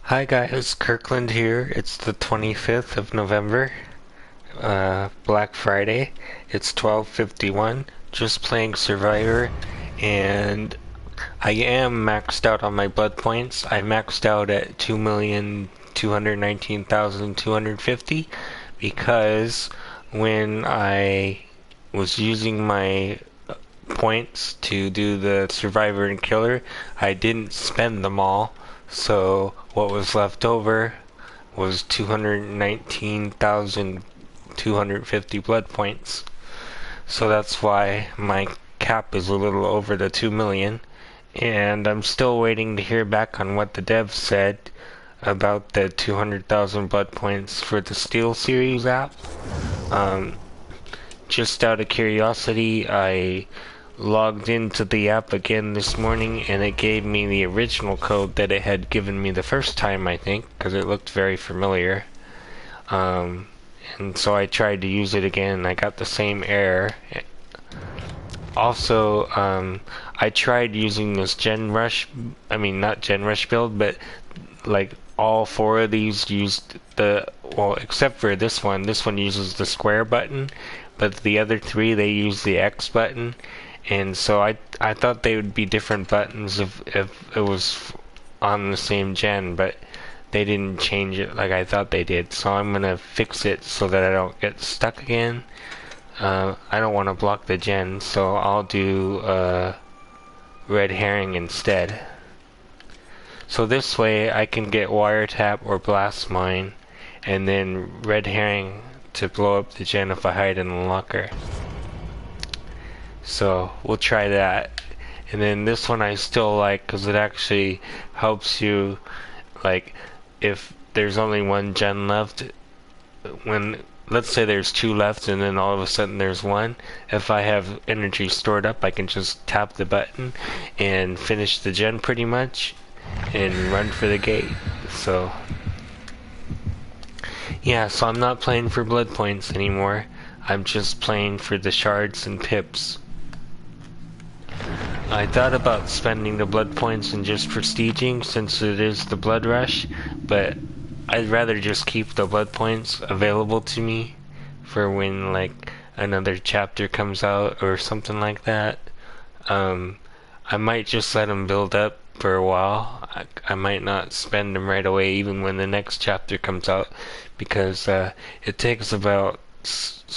Hi guys, Kirkland here. It's the 25th of November, Black Friday. It's 12:51. Just playing Survivor, and I am maxed out on my blood points. I maxed out at 2,219,250 because when I was using my points to do the Survivor and Killer, I didn't spend them all. So what was left over was 219,250 blood points. So that's why my cap is a little over the 2 million. And I'm still waiting to hear back on what the devs said about the 200,000 blood points for the Steel Series app. Um, just out of curiosity, I logged into the app again this morning and it gave me the original code that it had given me the first time, I think, because it looked very familiar. Um, and so I tried to use it again and I got the same error. Also, I tried using this not Gen Rush build, but like all four of these used except for this one. This one uses the square button, but the other three they use the X button. And so I thought they would be different buttons if it was on the same gen, but they didn't change it like I thought they did. So I'm gonna fix it so that I don't get stuck again. I don't want to block the gen, so I'll do red herring instead. So this way I can get wiretap or blast mine, and then red herring to blow up the gen if I hide in the locker. So we'll try that. And then this one I still like because it actually helps you, like, if there's only one gen left, when, let's say there's two left and then all of a sudden there's one, if I have energy stored up, I can just tap the button and finish the gen pretty much and run for the gate. So yeah, so I'm not playing for blood points anymore. I'm just playing for the shards and pips. I thought about spending the blood points and just prestiging since it is the blood rush, but I'd rather just keep the blood points available to me for when like another chapter comes out or something like that. I might just let them build up for a while. I might not spend them right away even when the next chapter comes out because it takes about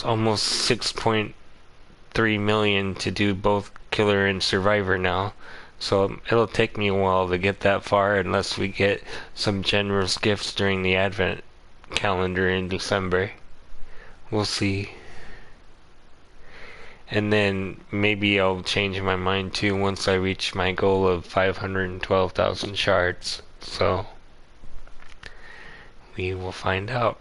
almost 6.3 million to do both Killer and Survivor now. So it'll take me a while to get that far unless we get some generous gifts during the Advent calendar in December. We'll see. And then maybe I'll change my mind too once I reach my goal of 512,000 shards. So we will find out.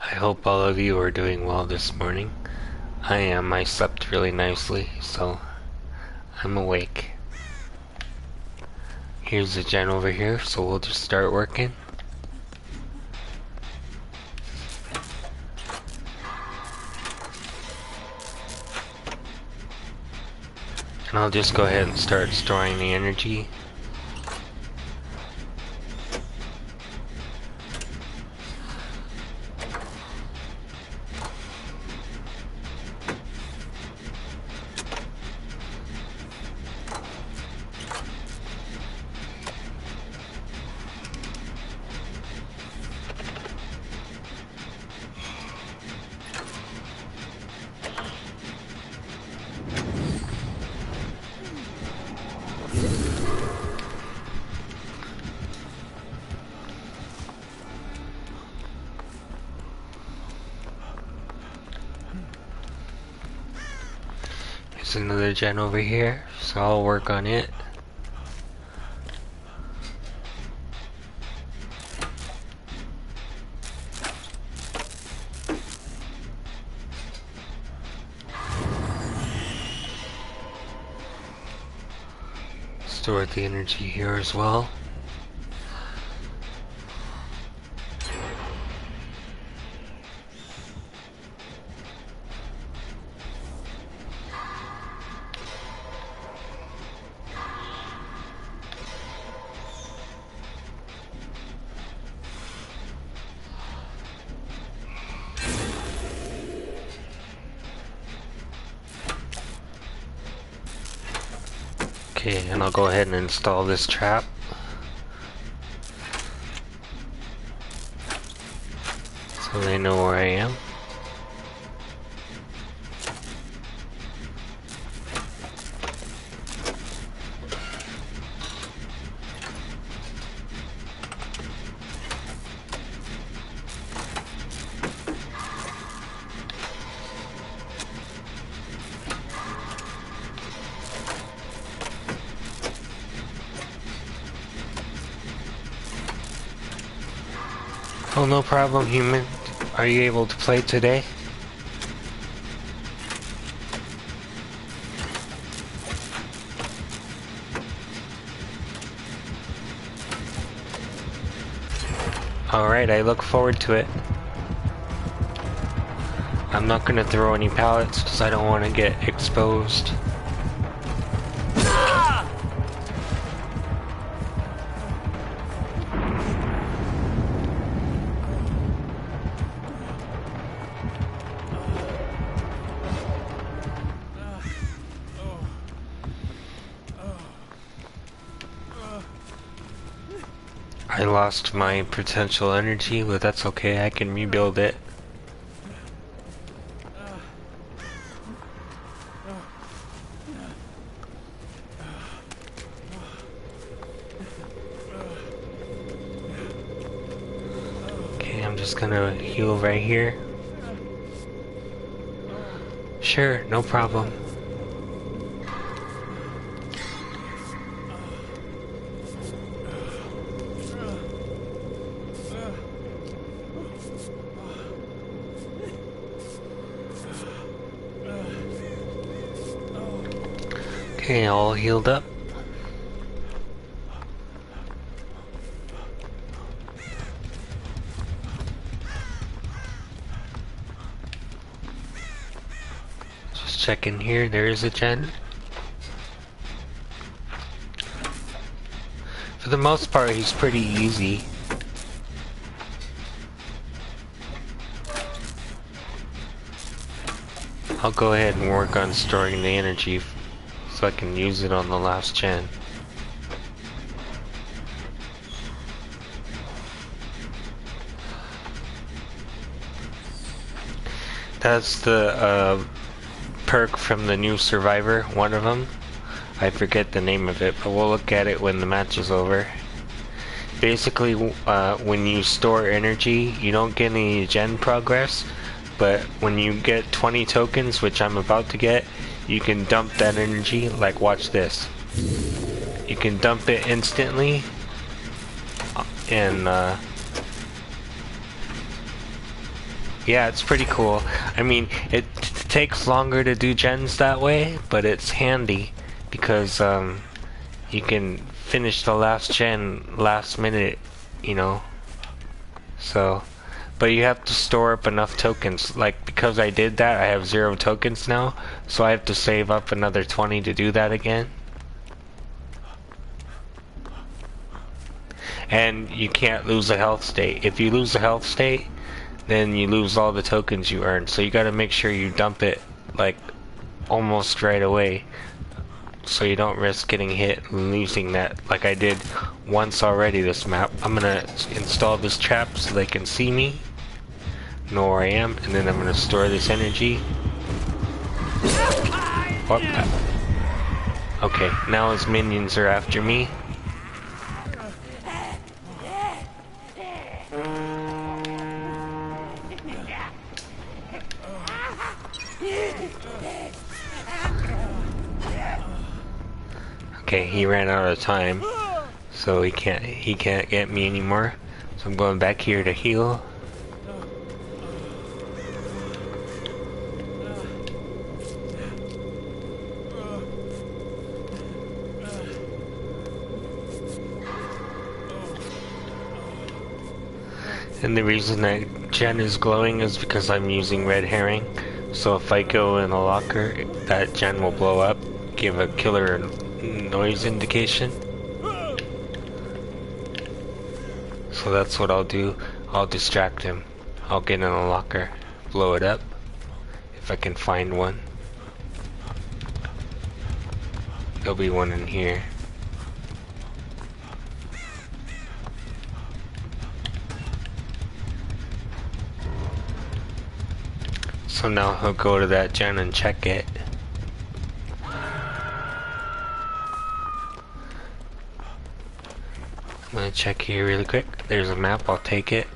I hope all of you are doing well this morning. I am. I slept really nicely, so I'm awake. Here's the gen over here, so we'll just start working. And I'll just go ahead and start storing the energy. There's another gen over here, so I'll work on it. Store the energy here as well. Okay, and I'll go ahead and install this trap. So they know where I am. Oh, no problem, human. Are you able to play today? Alright, I look forward to it. I'm not gonna throw any pallets because I don't want to get exposed. I lost my potential energy, but that's okay, I can rebuild it. Okay, I'm just gonna heal right here. Sure, no problem. Okay, all healed up. Just check in here, there is a gen. For the most part, he's pretty easy. I'll go ahead and work on storing the energy so I can use it on the last gen. That's the perk from the new Survivor, one of them. I forget the name of it, but we'll look at it when the match is over. Basically, when you store energy, you don't get any gen progress, but when you get 20 tokens, which I'm about to get, you can dump that energy, like watch this. You can dump it instantly, and yeah, it's pretty cool. I mean, it takes longer to do gens that way, but it's handy because you can finish the last gen last minute, you know. So, but you have to store up enough tokens. Like, because I did that, I have 0 tokens now, so I have to save up another 20 to do that again. And you can't lose a health state. If you lose a health state, then you lose all the tokens you earned. So you gotta make sure you dump it, like, almost right away, so you don't risk getting hit and losing that, like I did once already this map. I'm gonna install this trap so they can see me, know where I am, and then I'm gonna store this energy. What? Okay, now his minions are after me. Okay, he ran out of time, so he can't get me anymore. So I'm going back here to heal. And the reason that gen is glowing is because I'm using red herring. So if I go in a locker, that gen will blow up, give a killer noise indication. So that's what I'll do. I'll distract him. I'll get in a locker, blow it up, if I can find one. There'll be one in here. So now he'll go to that gen and check it. I'm gonna check here really quick. There's a map, I'll take it.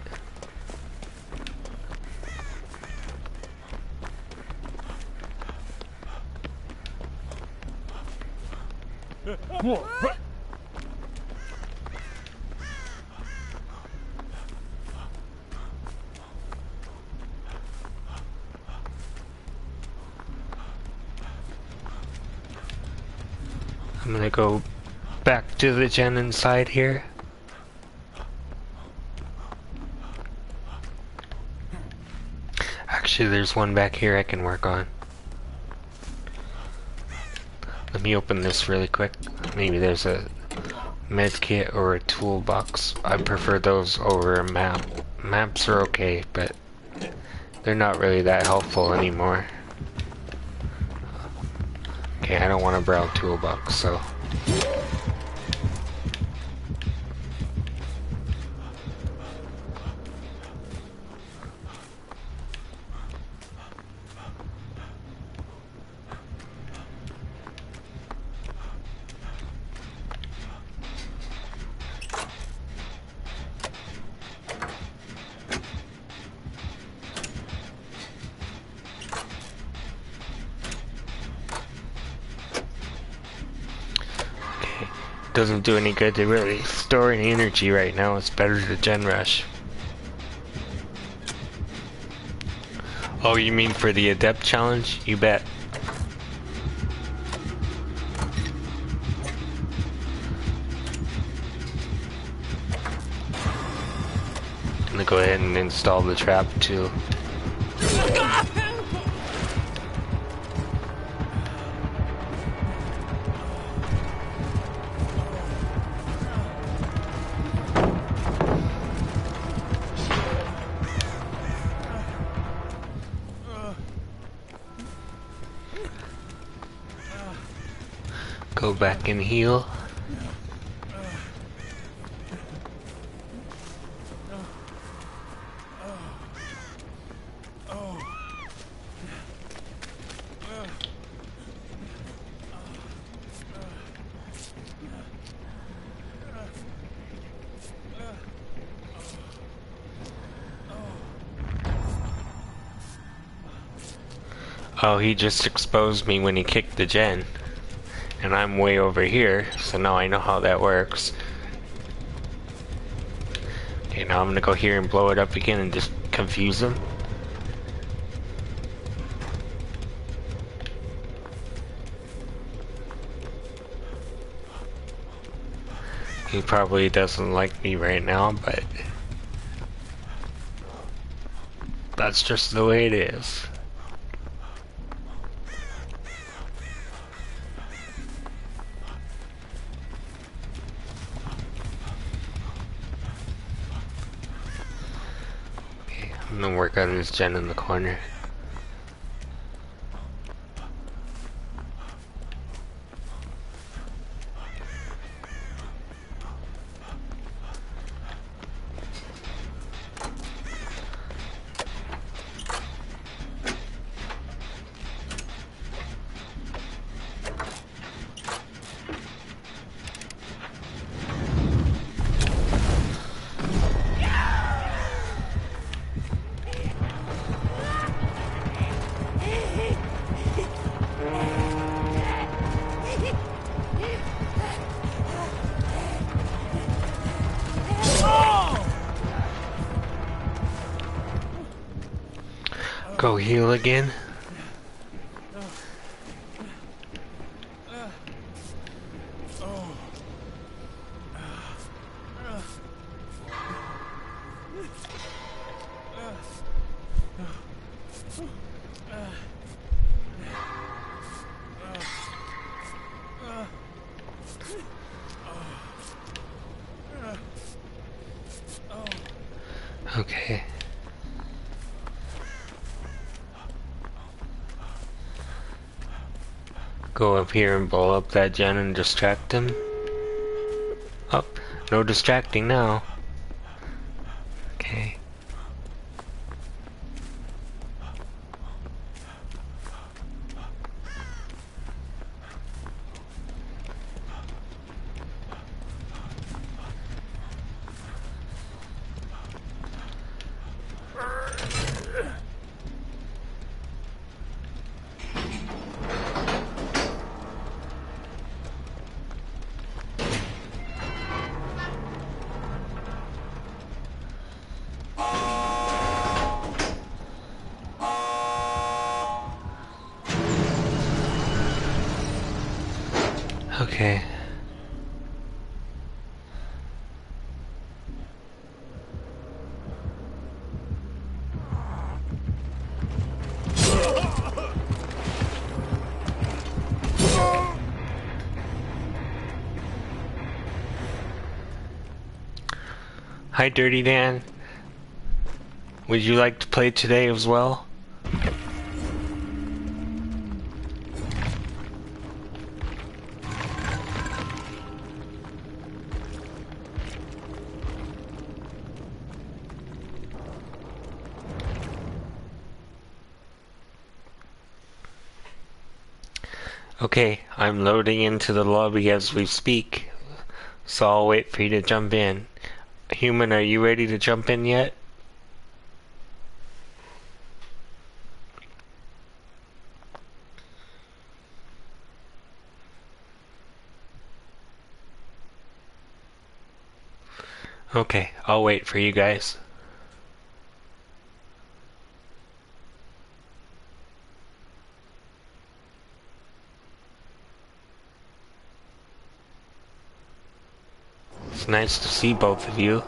I'm gonna go back to the gen inside here. Actually, there's one back here I can work on. Let me open this really quick. Maybe there's a med kit or a toolbox. I prefer those over a map. Maps are okay, but they're not really that helpful anymore. Okay, I don't want a brown toolbox, so... Doesn't do any good to really store any energy right now. It's better to gen rush. Oh, you mean for the adept challenge? You bet. I'm gonna go ahead and install the trap too. Go back and heal. Oh, he just exposed me when he kicked the gen. And I'm way over here, so now I know how that works. Okay, now I'm gonna go here and blow it up again and just confuse him. He probably doesn't like me right now, but that's just the way it is. I'm gonna work on this gen in the corner. Go heal again. Okay. Go up here and blow up that gen and distract him. Oh, no distracting now. Okay. Okay. Hi, Dirty Dan. Would you like to play today as well? Okay, I'm loading into the lobby as we speak, so I'll wait for you to jump in. Human, are you ready to jump in yet? Okay, I'll wait for you guys. It's nice to see both of you.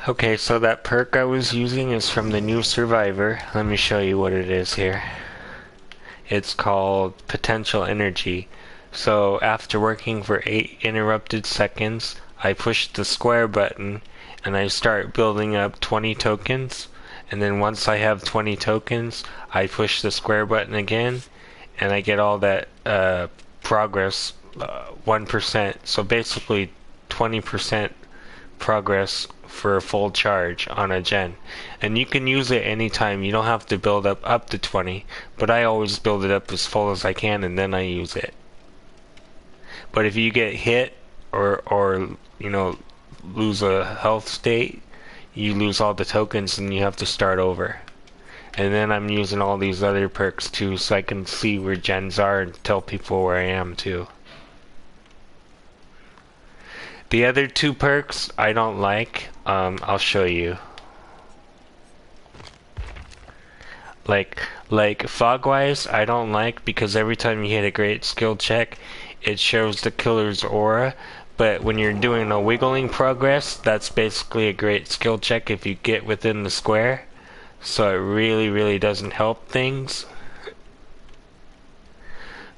Okay, so that perk I was using is from the new Survivor. Let me show you what it is here. It's called Potential Energy. So after working for 8 interrupted seconds, I push the square button and I start building up 20 tokens. And then once I have 20 tokens, I push the square button again and I get all that progress, 1%. So basically 20% progress for a full charge on a gen. And you can use it anytime. You don't have to build up to 20, but I always build it up as full as I can and then I use it. But if you get hit or you know, lose a health state, you lose all the tokens and you have to start over. And then I'm using all these other perks too, so I can see where gens are and tell people where I am too. The other two perks I don't like. I'll show you. Like Fogwise, I don't like because every time you hit a great skill check, it shows the killer's aura. But when you're doing a wiggling progress, that's basically a great skill check if you get within the square. So it really doesn't help things.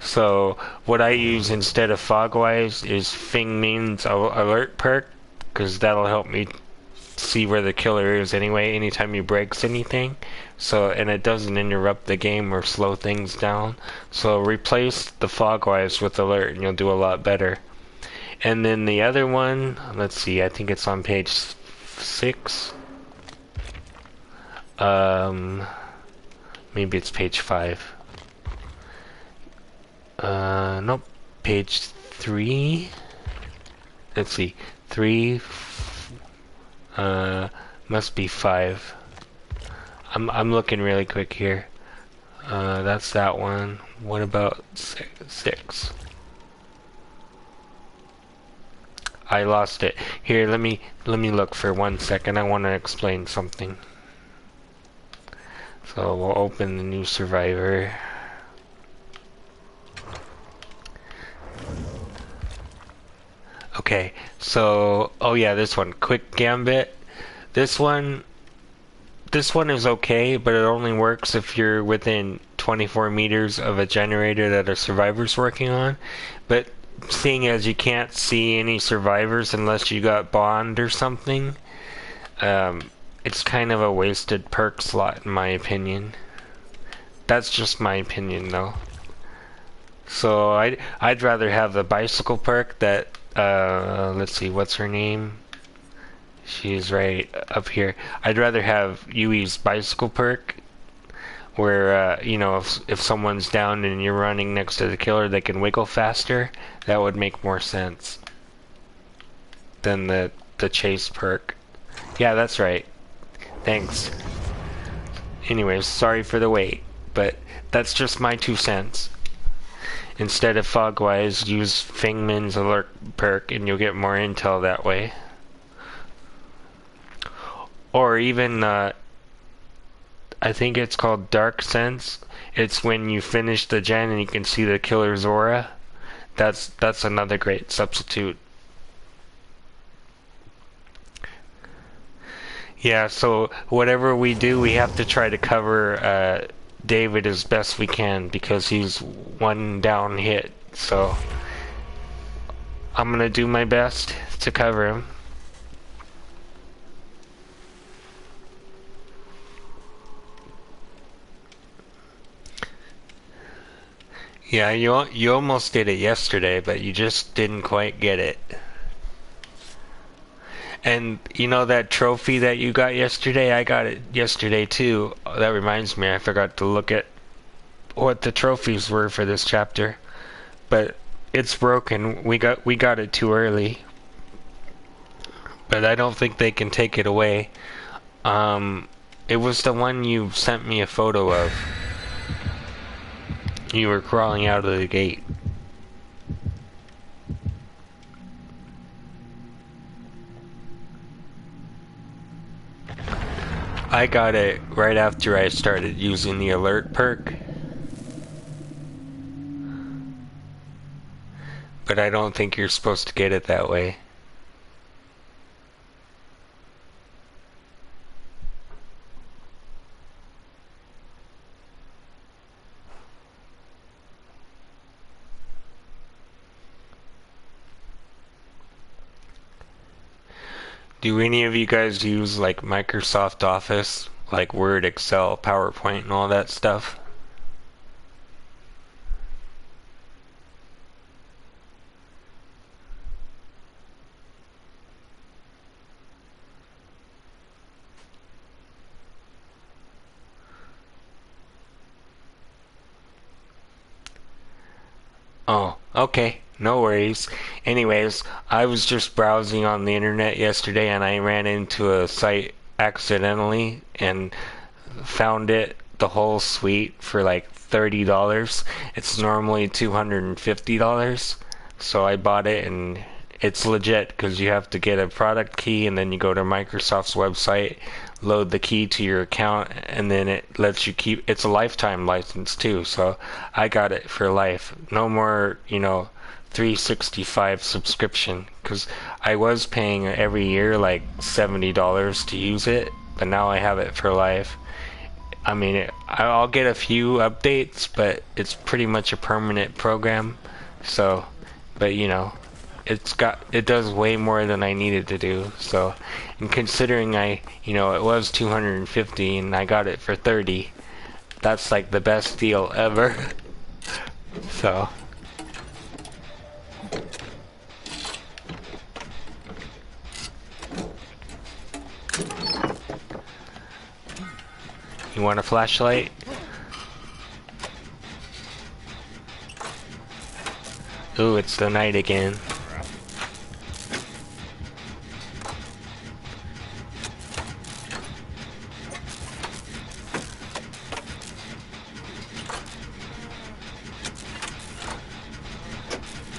So what I use instead of Fogwise is Fing Min's alert perk, because that'll help me see where the killer is anyway anytime he breaks anything. So, and it doesn't interrupt the game or slow things down. So replace the Fogwise with alert and you'll do a lot better. And then the other one, let's see, I think it's on page 6. Maybe it's page 5. Nope, page 3. Let's see, 3. Must be 5. I'm looking really quick here. That's that one. What about 6? I lost it. Here, let me look for 1 second. I want to explain something. So we'll open the new Survivor. Okay, so oh yeah, this one, Quick Gambit. This one is okay, but it only works if you're within 24 meters of a generator that a survivor's working on. But seeing as you can't see any survivors unless you got Bond or something, it's kind of a wasted perk slot in my opinion. That's just my opinion though. So I'd rather have the bicycle perk that let's see, what's her name? She's right up here. I'd rather have Yui's bicycle perk where you know, if someone's down and you're running next to the killer, they can wiggle faster. That would make more sense than the chase perk. Yeah, that's right. Thanks. Anyways, sorry for the wait, but that's just my 2 cents. Instead of Fogwise, use Fingman's alert perk and you'll get more intel that way. Or even, I think it's called Dark Sense. It's when you finish the gen and you can see the killer's aura. That's another great substitute. Yeah, so whatever we do, we have to try to cover David as best we can because he's one down hit. So I'm gonna do my best to cover him. Yeah, you almost did it yesterday, but you just didn't quite get it. And you know that trophy that you got yesterday? I got it yesterday too. That reminds me, I forgot to look at what the trophies were for this chapter. But it's broken. We got it too early. But I don't think they can take it away. It was the one you sent me a photo of. You were crawling out of the gate. I got it right after I started using the alert perk. But I don't think you're supposed to get it that way. Do any of you guys use like Microsoft Office, like Word, Excel, PowerPoint, and all that stuff? Oh, okay. No worries. Anyways, I was just browsing on the internet yesterday and I ran into a site accidentally and found it, the whole suite, for like $30. It's normally $250. So I bought it and it's legit because you have to get a product key and then you go to Microsoft's website, load the key to your account, and then it lets you keep. It's a lifetime license too, so I got it for life. No more, 365 subscription, because I was paying every year like $70 to use it, but now I have it for life. I mean, I'll get a few updates, but it's pretty much a permanent program. So, but it does way more than I needed to do. So, and considering it was 250 and I got it for 30, that's like the best deal ever. So, you want a flashlight? Ooh, it's the night again.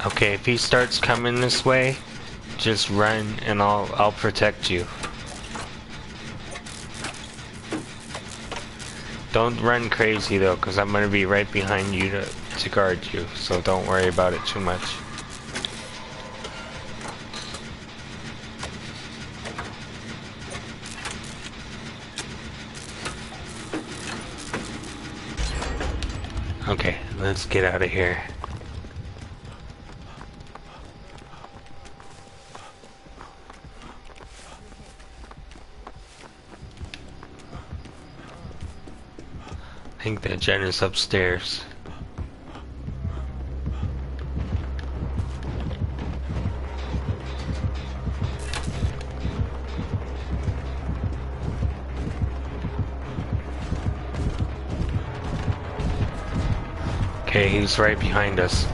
Okay, if he starts coming this way, just run and I'll protect you. Don't run crazy though, because I'm gonna be right behind you to guard you, so don't worry about it too much. Okay, let's get out of here. I think the gen is upstairs. Okay, he's right behind us.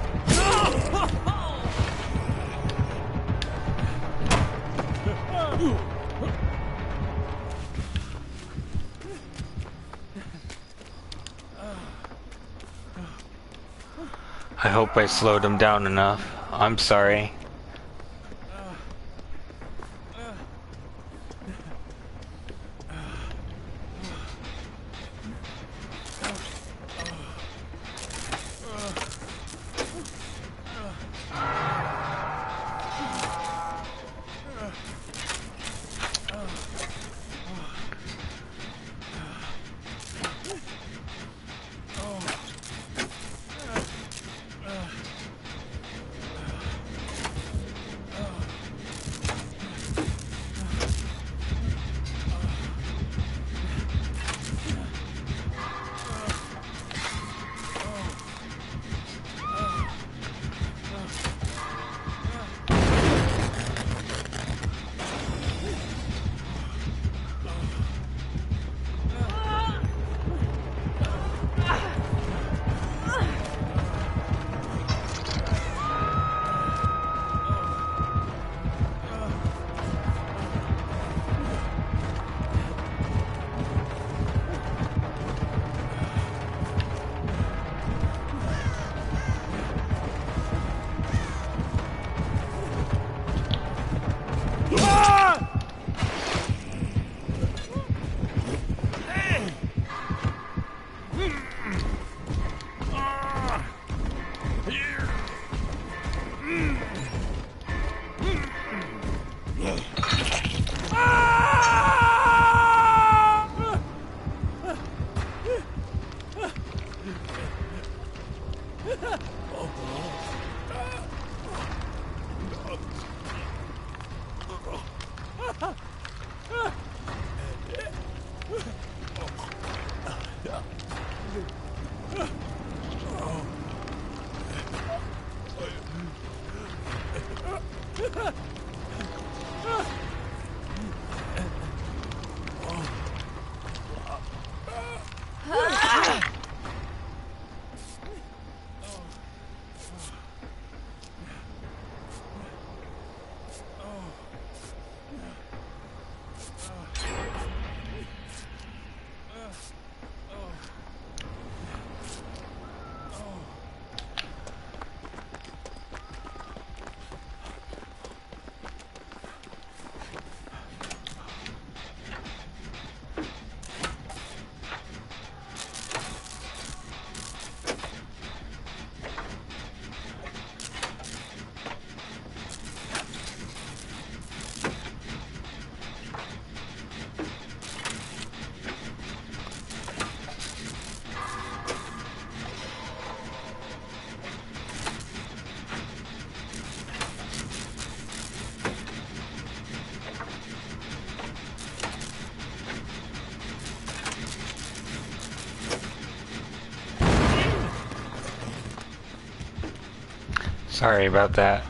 I hope I slowed him down enough. I'm sorry. Sorry about that.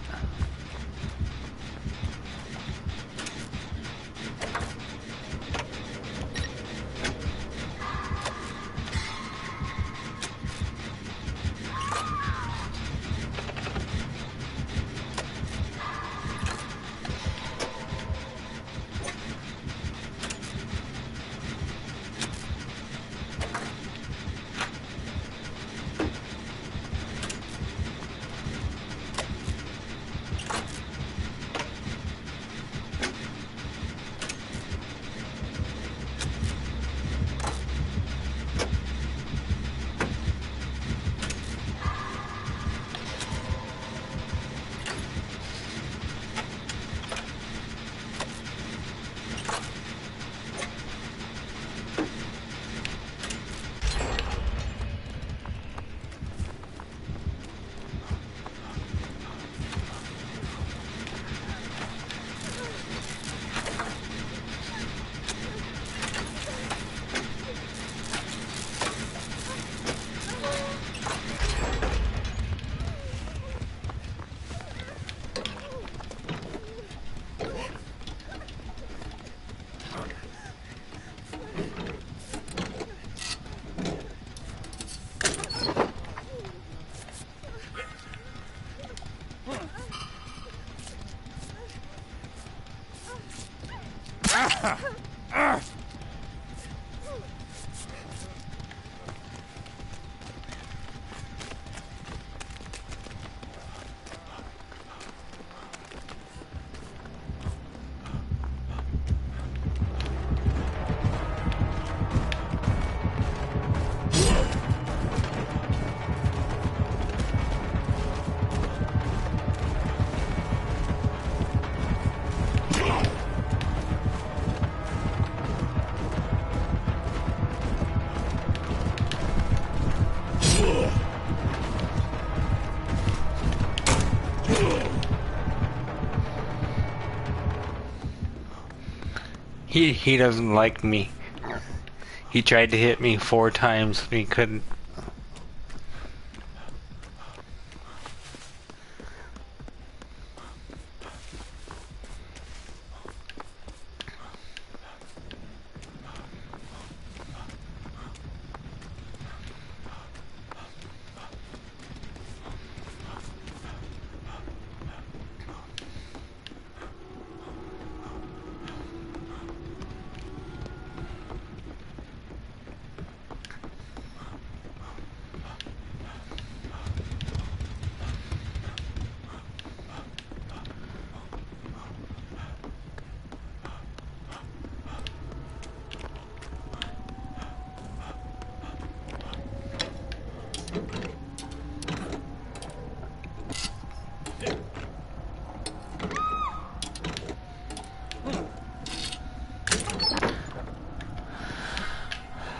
He doesn't like me. He tried to hit me 4 times and he couldn't.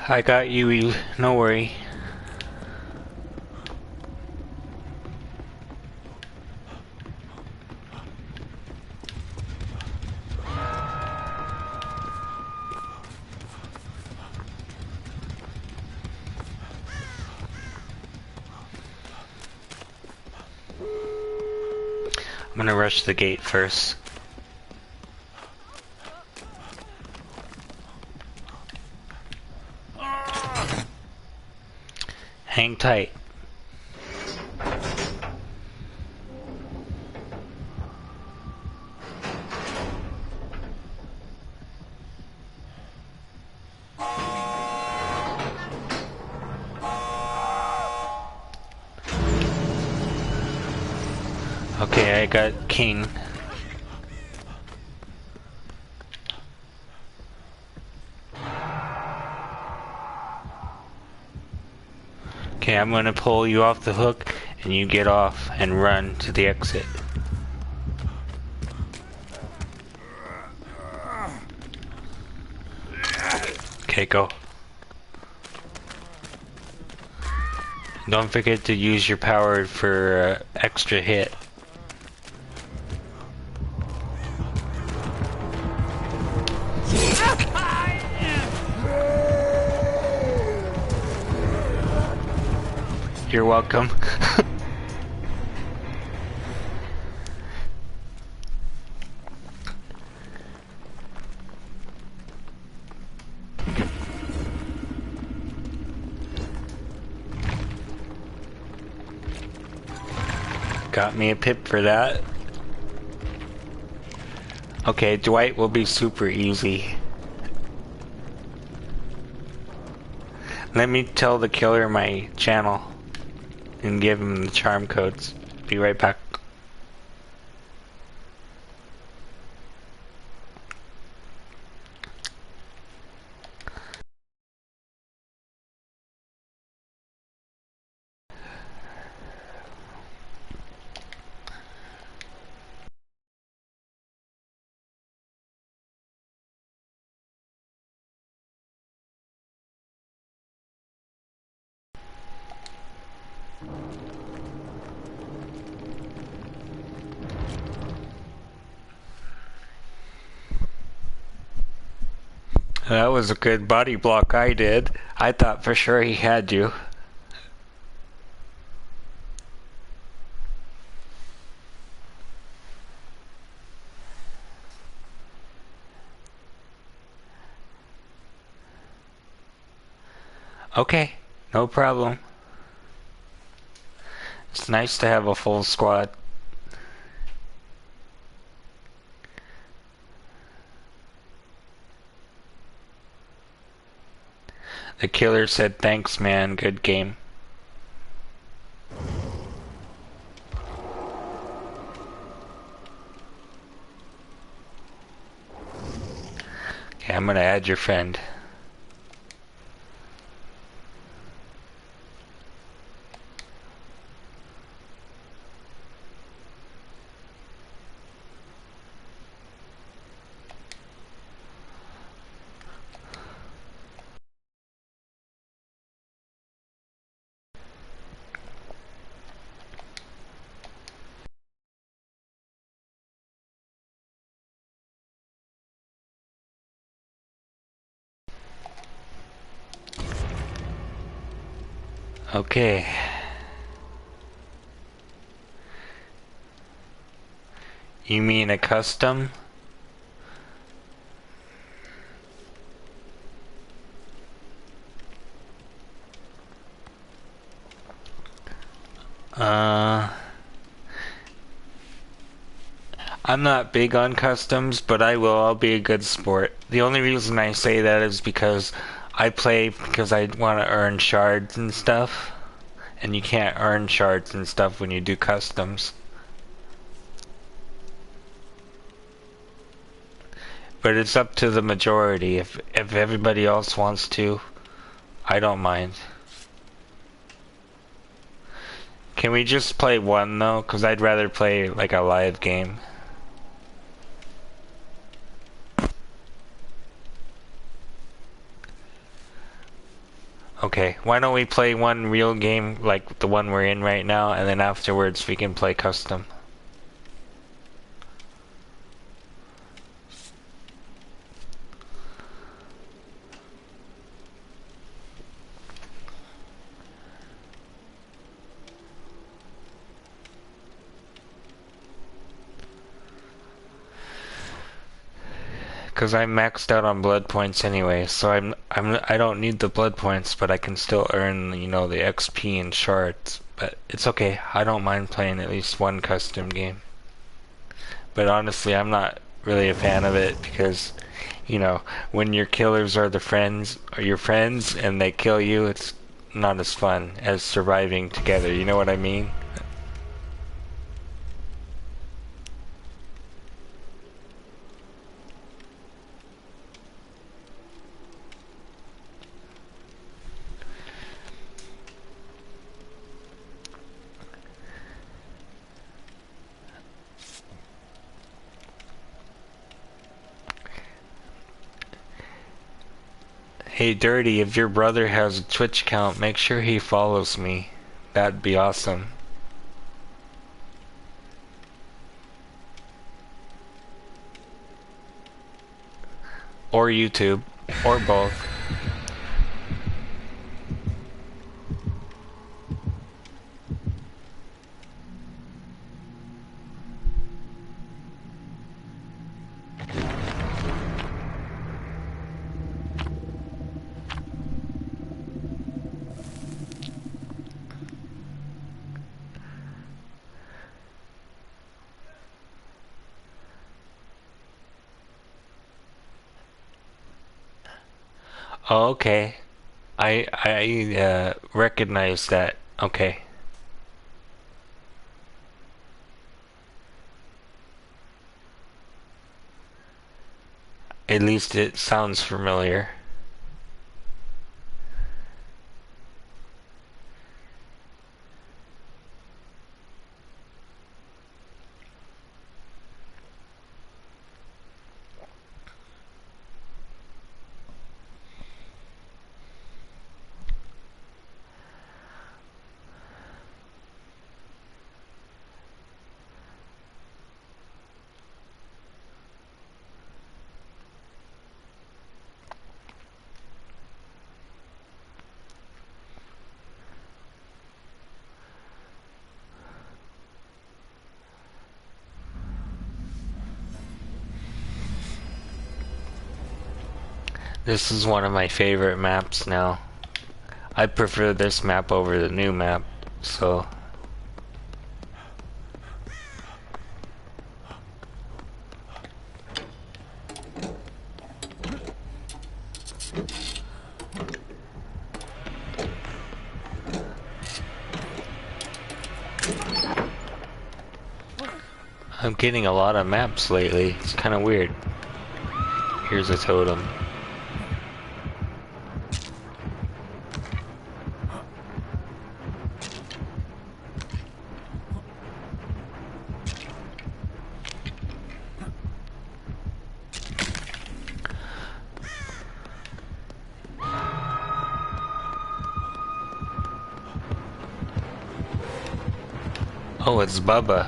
I got you, no worry. I'm gonna rush the gate first. Hang tight. Okay, I got King. Okay, I'm gonna pull you off the hook and you get off and run to the exit. Okay, go. Don't forget to use your power for extra hit. You're welcome. Got me a pip for that. Okay, Dwight will be super easy. Let me tell the killer my channel and give him the charm codes. Be right back. That was a good body block I did. I thought for sure he had you. Okay, no problem. It's nice to have a full squad. The killer said thanks man, good game. Okay, I'm gonna add your friend. Okay. You mean a custom? Uh, I'm not big on customs, but I will. I'll be a good sport. The only reason I say that is because I play because I want to earn shards and stuff, and you can't earn shards and stuff when you do customs. But it's up to the majority. If everybody else wants to, I don't mind. Can we just play one though? Because I'd rather play like a live game. Okay, why don't we play one real game like the one we're in right now, and then afterwards we can play custom. Because I'm maxed out on blood points anyway, so I don't need the blood points, but I can still earn, you know, the XP and shards. But it's okay. I don't mind playing at least one custom game. But honestly, I'm not really a fan of it because, you know, when your killers are the friends or your friends and they kill you, it's not as fun as surviving together. You know what I mean? Hey, Dirty, if your brother has a Twitch account, make sure he follows me. That'd be awesome. Or YouTube. Or both. Oh, okay. I recognize that. Okay. At least it sounds familiar. This is one of my favorite maps now. I prefer this map over the new map, so... I'm getting a lot of maps lately. It's kind of weird. Here's a totem. Oh, it's Bubba.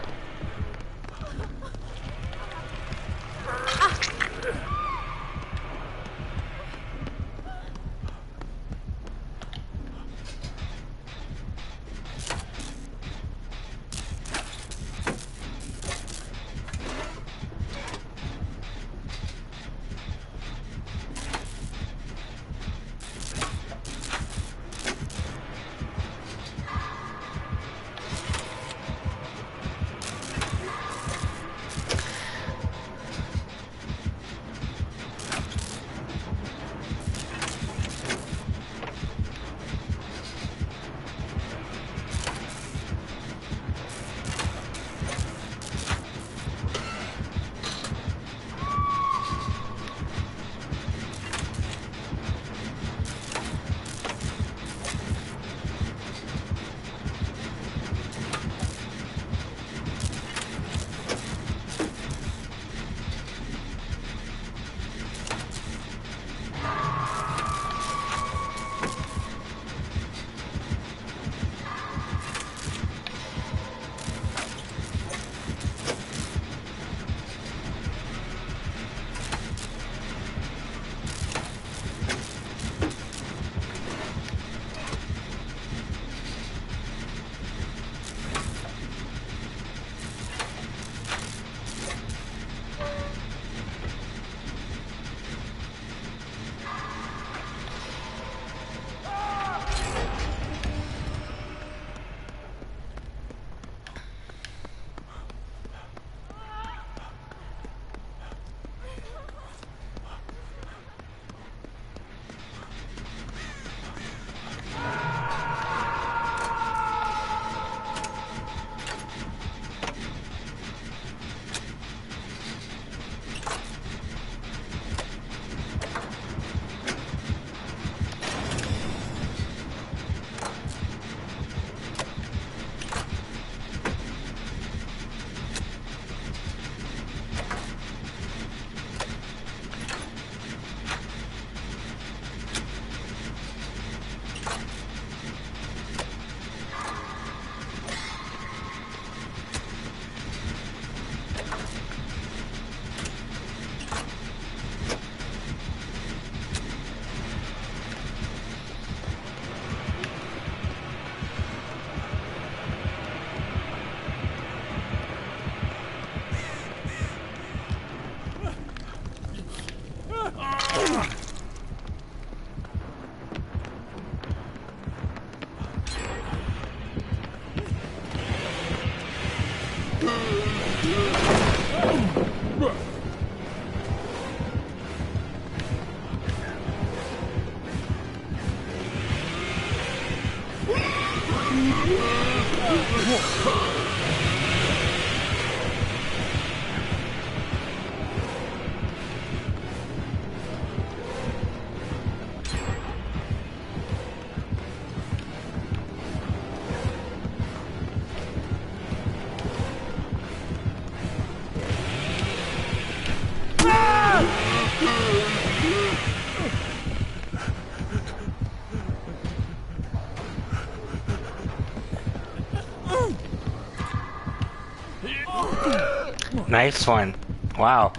Nice one. Wow.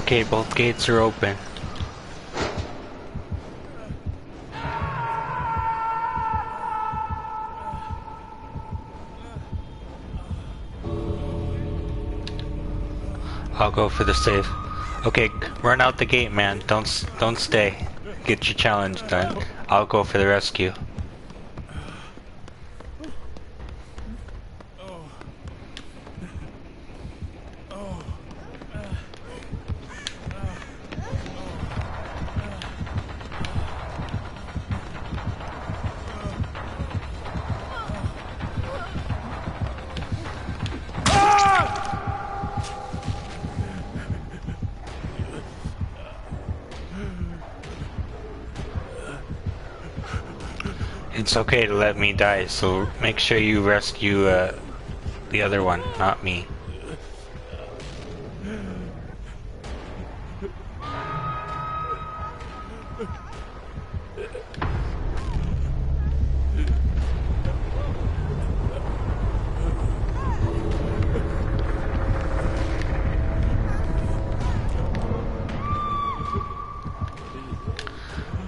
Okay, both gates are open. I'll go for the save. Okay, run out the gate, man. Don't stay. Get your challenge done. I'll go for the rescue. It's okay to let me die, so make sure you rescue the other one, not me.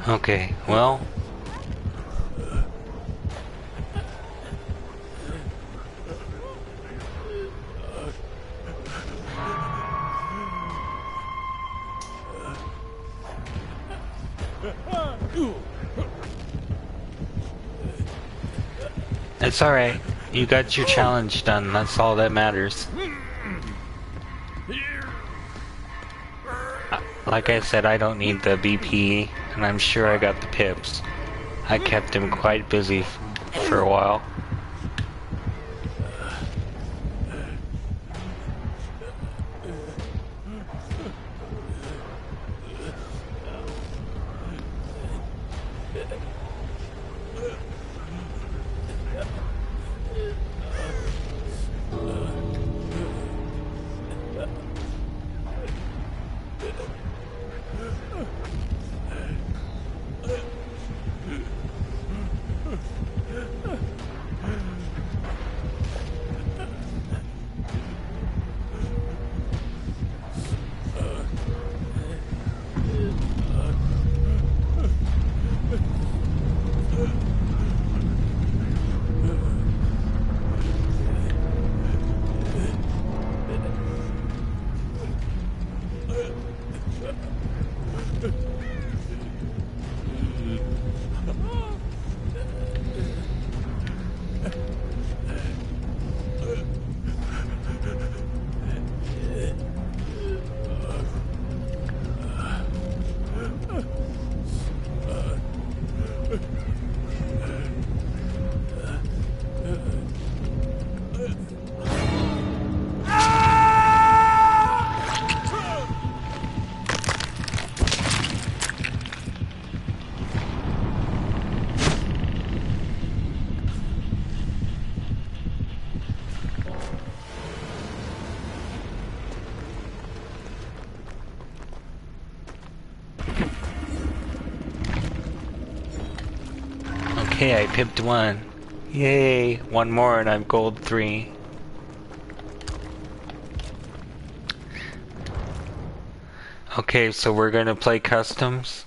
Okay, well... It's alright. You got your challenge done, that's all that matters. Like I said, I don't need the BP, and I'm sure I got the pips. I kept him quite busy for a while. Okay, I pipped one. Yay! One more and I'm gold 3. Okay, so we're gonna play customs.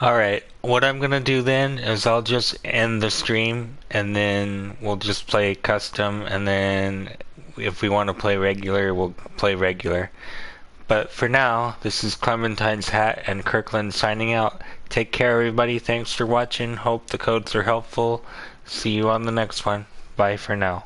Alright, what I'm gonna do then is I'll just end the stream and then we'll just play custom, and then if we want to play regular, we'll play regular. But for now, this is Clementine's Hat and Kirkland signing out. Take care, everybody. Thanks for watching. Hope the codes are helpful. See you on the next one. Bye for now.